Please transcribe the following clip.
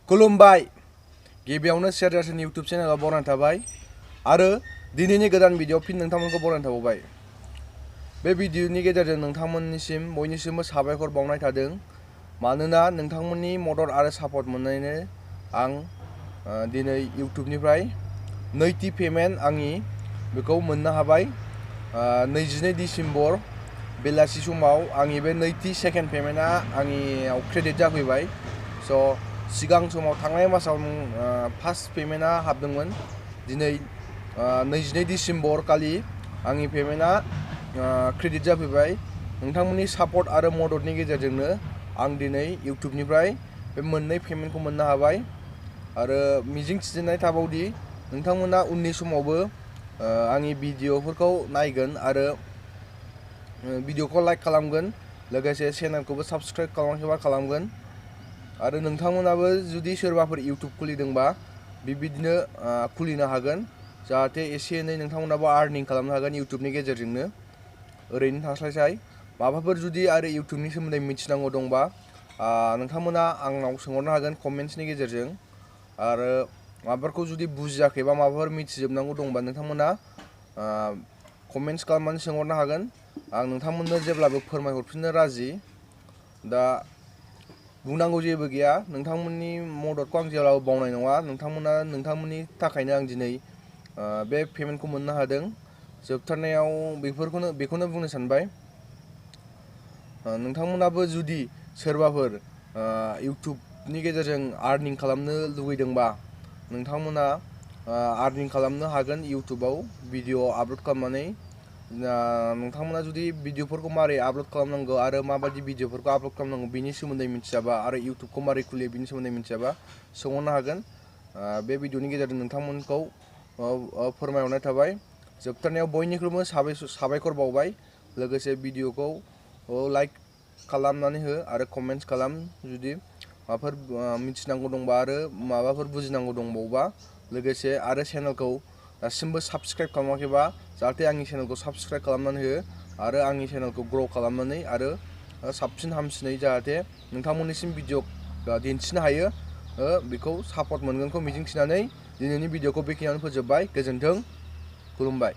खुलुमबाय गिबियावनो share जासिन YouTube चेनेलाव बरायनाय थाबाय आरो दिनैनि गोदान भिडिअ फिन नोंथांमोनखौ बरायनाय थाबावबाय। बे भिडिअनि गेजेरजों नोंथांमोननिसिम बयनिसिमबो साबायखर बावनाय थादों मानोना नोंथांमोननि मदद आरो सापर्ट मोननायनो आं दिनै YouTubeनिफ्राय नैथि पेमेन्ट आंनि बेखौ मोननो हाबाय। 22 डिसेम्बर बेलासि समाव आंनि बे नैथि सेकेन्ड पेमेन्टआ आंनियाव क्रेडिट जाफैबाय। स' सिगां समाव थांनाय मासाव फार्स्ट पेमेन्टआ हाबदोंमोन। दिनै 22 डिसेम्बर खालि आंनि पेमेन्टआ क्रेडिट जाफैबाय। नोंथांमोननि सापर्ट आरो मददनि गेजेरजोंनो आं दिनै YouTubeनिफ्राय बे मोननै पेमेन्टखौ मोननो हाबाय आरो मिजिं थिजानाय थाबावदि नोंथांमोना उननि समावबो आंनि भिडिअफोरखौ नायगोन आरो भिडिअखौ लाइक खालामगोन, लोगोसे चेनेलखौबो साबस्क्राइब खालामाखैबा खालामगोन आरो नोंथांमोनाबो जुदि सोरबाफोर YouTube खुलिदोंबा बिदिनो खुलिनो हागोन, जाहाथे एसे एनै नोंथांमोनाबो आर्निं खालामनो हागोन YouTubeनि गेजेरजोंनो ओरैनो थास्लायस्लाय। माबाफोर जुदि आरो YouTubeनि सोमोन्दै मिथिनांगौ दंबा नोंथांमोना आंनाव सोंहरनो हागोन कमेन्ट्सनि गेजेरजों आरो माबाफोरखौ जुदि बुजियाखैबा माबाफोर मिथिजोबनांगौ दंबा नोंथांमोना कमेन्ट्स खालामनानै सोंहरनो हागोन। आं नोंथांमोननो जेब्लाबो फोरमायहरफिननो राजि। दा बुंनांगौ जेबो गैया, नोंथांमोननि मददखौ आं जेब्लाबो बावनाय नङा। नोंथांमोननि थाखायनो आं दिनै बे पेमेन्टखौ मोननो हादों। जोबथारनायाव बेखौनो बुंनो सानबाय, नोंथांमोनाबो जुदि सोरबाफोर YouTubeनि गेजेरजों आर्निं खालामनो लुगैदोंबा नोंथांमोना आर्निं खालामनो हागोन YouTubeआव भिडिअ आपल'ड खालामनानै। नोंथांमोना जुदि भिडिअफोरखौ मारै आपल'ड खालामनांगौ आरो माबायदि भिडिअफोरखौ आपल'ड खालामनांगौ बिनि सोमोन्दै मिथियाबा आरो YouTubeखौ मारै खुलियो बिनि सोमोन्दै मिथियाबा सोंहरनो हागोन। बे भिडिअनि गेजेरजों नोंथांमोनखौ फोरमायहरनाय थाबाय। जोबथारनायाव बयनिख्रुइबो साबायखर बावबाय, लोगोसे भिडिअखौ लाइक खालामनानै हो आरो कमेन्ट्स खालाम जुदि माबाफोर मिथिनांगौ दंबा आरो माबाफोर बुजिनांगौ दंबावोबा, लोगोसे आरो चेनेलखौ दासिमबो साबस्क्राइब खालामाखैबा जाहाथे आंनि चेनेलखौ साबस्क्राइब खालामनानै हो आरो आंनि चेनेलखौ ग्र' खालामनानै आरो साबसिन हामसिनै जाहाथे नोंथांमोननिसिम भिडिअ दिन्थिनो हायो बेखौ सापर्ट मोनगोनखौ मिजिंथिनानै दिनैनि भिडिअखौ बेखिनियावनो फोजोबबाय। गोजोन्थों, खुलुमबाय।